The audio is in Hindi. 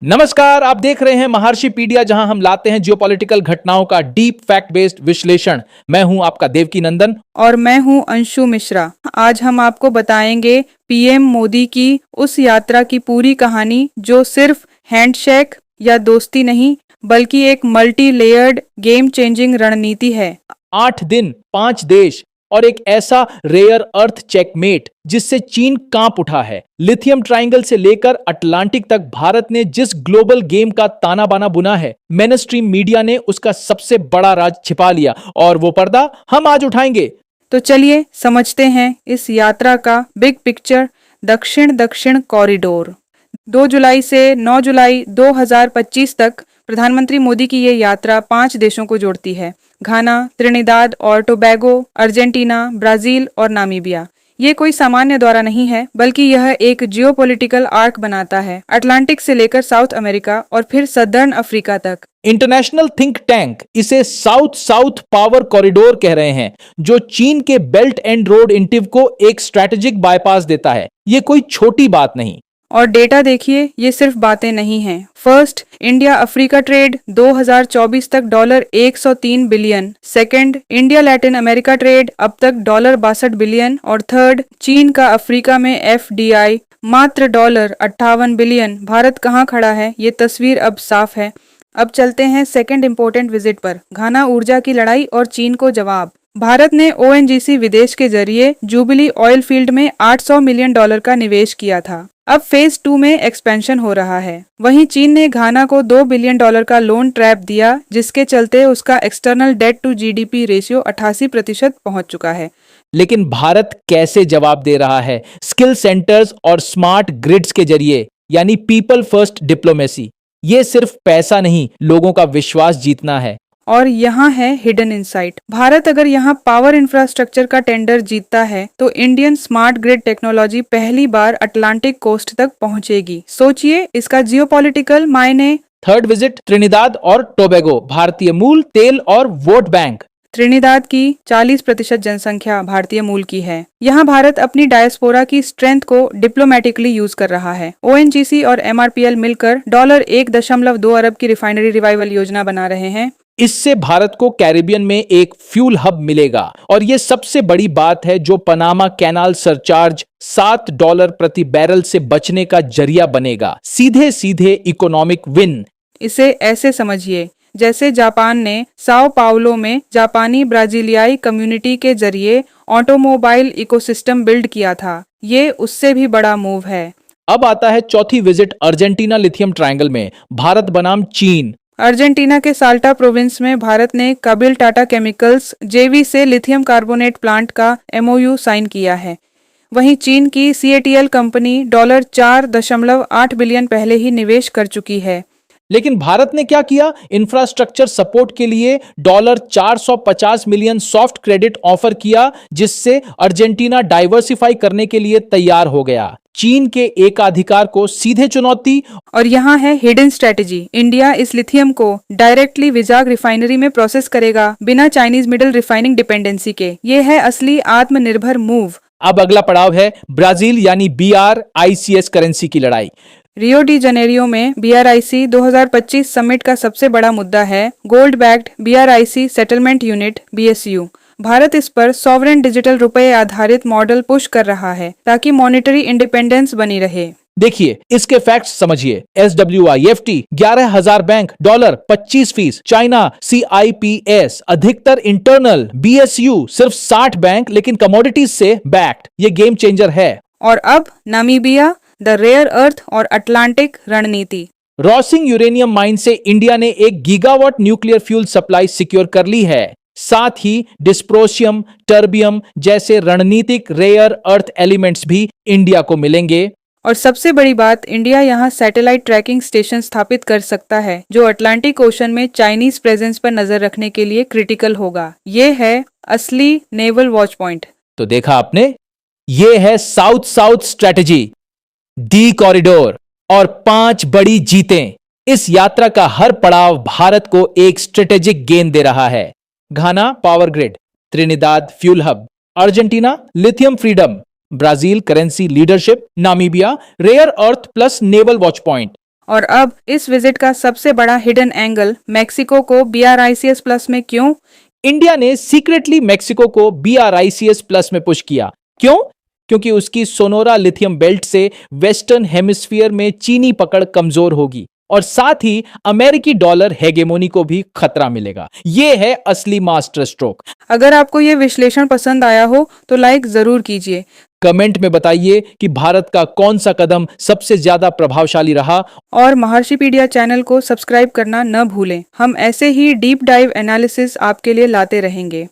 नमस्कार, आप देख रहे हैं महर्षि पीडिया, जहां हम लाते हैं जियोपॉलिटिकल घटनाओं का डीप फैक्ट बेस्ड विश्लेषण। मैं हूं आपका देवकी नंदन। और मैं हूं अंशु मिश्रा। आज हम आपको बताएंगे पीएम मोदी की उस यात्रा की पूरी कहानी जो सिर्फ हैंडशेक या दोस्ती नहीं बल्कि एक मल्टी लेयर्ड गेम चेंजिंग रणनीति है। 8 दिन, 5 देश और एक ऐसा रेयर अर्थ चेकमेट जिससे चीन कांप उठा है। लिथियम ट्रायंगल से लेकर अटलांटिक तक भारत ने जिस ग्लोबल गेम का ताना बाना बुना है, मेनस्ट्रीम मीडिया ने उसका सबसे बड़ा राज छिपा लिया और वो पर्दा हम आज उठाएंगे। तो चलिए समझते हैं इस यात्रा का बिग पिक्चर। दक्षिण दक्षिण कॉरिडोर 2 जुलाई से 9 जुलाई 2025 तक प्रधानमंत्री मोदी की ये यात्रा 5 देशों को जोड़ती है। घाना, त्रिनिदाद और टोबैगो, अर्जेंटीना, ब्राजील और नामीबिया। ये कोई सामान्य दौरा नहीं है बल्कि यह एक जियोपॉलिटिकल आर्क बनाता है, अटलांटिक से लेकर साउथ अमेरिका और फिर सदर्न अफ्रीका तक। इंटरनेशनल थिंक टैंक इसे साउथ साउथ पावर कॉरिडोर कह रहे हैं, जो चीन के बेल्ट एंड रोड इनिटिव को एक स्ट्रैटेजिक बाईपास देता है। ये कोई छोटी बात नहीं। और डेटा देखिए, ये सिर्फ बातें नहीं हैं। फर्स्ट, इंडिया अफ्रीका ट्रेड 2024 तक $103 billion. Second, India Latin America trade अब तक $62 बिलियन। और थर्ड, चीन का अफ्रीका में एफडीआई मात्र $58 बिलियन। भारत कहाँ खड़ा है, ये तस्वीर अब साफ है। अब चलते हैं सेकंड इंपॉर्टेंट विजिट पर, घाना ऊर्जा की लड़ाई और चीन को जवाब। भारत ने ओएनजीसी विदेश के जरिए जुबिली ऑयल फील्ड में $800 मिलियन का निवेश किया था। अब फेज 2 में एक्सपेंशन हो रहा है। वहीं चीन ने घाना को $2 बिलियन का लोन ट्रैप दिया, जिसके चलते उसका external debt to GDP ratio 88% पहुंच चुका है। लेकिन भारत कैसे जवाब दे रहा है? स्किल सेंटर्स और स्मार्ट ग्रिड्स के जरिए, यानी पीपल फर्स्ट डिप्लोमेसी। ये सिर्फ पैसा नहीं, लोगों का विश्वास जीतना है। और यहाँ है हिडन इनसाइट। भारत अगर यहाँ पावर इंफ्रास्ट्रक्चर का टेंडर जीतता है तो इंडियन स्मार्ट ग्रिड टेक्नोलॉजी पहली बार अटलांटिक कोस्ट तक पहुंचेगी। सोचिए इसका जियोपॉलिटिकल मायने। थर्ड विजिट, त्रिनिदाद और टोबैगो, भारतीय मूल, तेल और वोट बैंक। त्रिनिदाद की 40% जनसंख्या भारतीय मूल की है। यहाँ भारत अपनी डायस्पोरा की स्ट्रेंथ को डिप्लोमेटिकली यूज कर रहा है। ओएनजीसी और एमआरपीएल मिलकर $1.2 अरब की रिफाइनरी रिवाइवल योजना बना रहे हैं। इससे भारत को कैरिबियन में एक फ्यूल हब मिलेगा और यह सबसे बड़ी बात है, जो पनामा कैनाल सरचार्ज $7 प्रति बैरल से बचने का जरिया बनेगा। सीधे सीधे इकोनॉमिक विन। इसे ऐसे समझिए जैसे जापान ने साओ पाउलो में जापानी ब्राजीलियाई कम्युनिटी के जरिए ऑटोमोबाइल इकोसिस्टम बिल्ड किया था। ये उससे भी बड़ा मूव है। अब आता है चौथी विजिट, अर्जेंटीना लिथियम ट्रायंगल में, भारत बनाम चीन। अर्जेंटीना के साल्टा प्रोविंस में भारत ने काबिल टाटा केमिकल्स जेवी से लिथियम कार्बोनेट प्लांट का एमओयू साइन किया है। वहीं चीन की सीएटीएल कंपनी $4.8 बिलियन पहले ही निवेश कर चुकी है। लेकिन भारत ने क्या किया? इंफ्रास्ट्रक्चर सपोर्ट के लिए $450 मिलियन सॉफ्ट क्रेडिट ऑफर किया, जिससे अर्जेंटीना डाइवर्सिफाई करने के लिए तैयार हो गया। चीन के एकाधिकार को सीधे चुनौती। और यहाँ है हिडन स्ट्रेटेजी। इंडिया इस लिथियम को डायरेक्टली विजाग रिफाइनरी में प्रोसेस करेगा, बिना चाइनीज मिडल रिफाइनिंग डिपेंडेंसी के। ये है असली आत्मनिर्भर मूव। अब अगला पड़ाव है ब्राजील यानी BRICS करेंसी की लड़ाई। रियो डी जनेरियो में BRIC 2025 समिट का सबसे बड़ा मुद्दा है gold backed BRIC settlement unit BSU। Bharat इस पर सॉवरेन डिजिटल रुपए आधारित मॉडल पुश कर रहा है ताकि मॉनेटरी इंडिपेंडेंस बनी रहे। देखिए इसके फैक्ट्स समझिए। SWIFT 11,000 बैंक, $25 चाइना CIPS अधिकतर इंटरनल, BSU सिर्फ 60 बैंक लेकिन कमोडिटीज से बैक्ड। ये गेम चेंजर है। और अब नामीबिया, द रेयर अर्थ और अटलांटिक रणनीति। रॉसिंग यूरेनियम माइन से इंडिया ने 1 gigawatt nuclear fuel supply secure कर ली है। साथ ही डिस्प्रोशियम, टर्बियम जैसे रणनीतिक रेयर अर्थ एलिमेंट्स भी इंडिया को मिलेंगे। और सबसे बड़ी बात, इंडिया यहाँ सैटेलाइट ट्रैकिंग स्टेशन स्थापित कर सकता है, जो अटलांटिक ओशन में चाइनीज प्रेजेंस पर नजर रखने के लिए क्रिटिकल होगा। ये है असली नेवल वॉच पॉइंट। तो देखा आपने, ये है south south strategy, D corridor और 5 बड़ी जीतें। इस यात्रा का हर पड़ाव भारत को एक स्ट्रेटेजिक गेन दे रहा है। Ghana power grid, Trinidad fuel hub, Argentina lithium freedom, Brazil currency leadership, Namibia rare earth plus naval watch point. और अब इस विजिट का सबसे बड़ा हिडन एंगल, मेक्सिको को BRICS प्लस में क्यों? इंडिया ने सीक्रेटली मेक्सिको को BRICS प्लस में पुश किया। क्यों? क्योंकि उसकी सोनोरा लिथियम बेल्ट से वेस्टर्न हेमिस्फीयर में चीनी पकड़ कमजोर होगी और साथ ही अमेरिकी डॉलर हेगेमोनी को भी खतरा मिलेगा। यह है असली मास्टर स्ट्रोक। अगर आपको ये विश्लेषण पसंद आया हो तो लाइक जरूर कीजिए। कमेंट में बताइए कि भारत का कौन सा कदम सबसे ज्यादा प्रभावशाली रहा। और महर्षिपीडिया चैनल को सब्सक्राइब करना न भूलें। हम ऐसे ही डीप डाइव एनालिसिस आपके लिए लाते रहेंगे।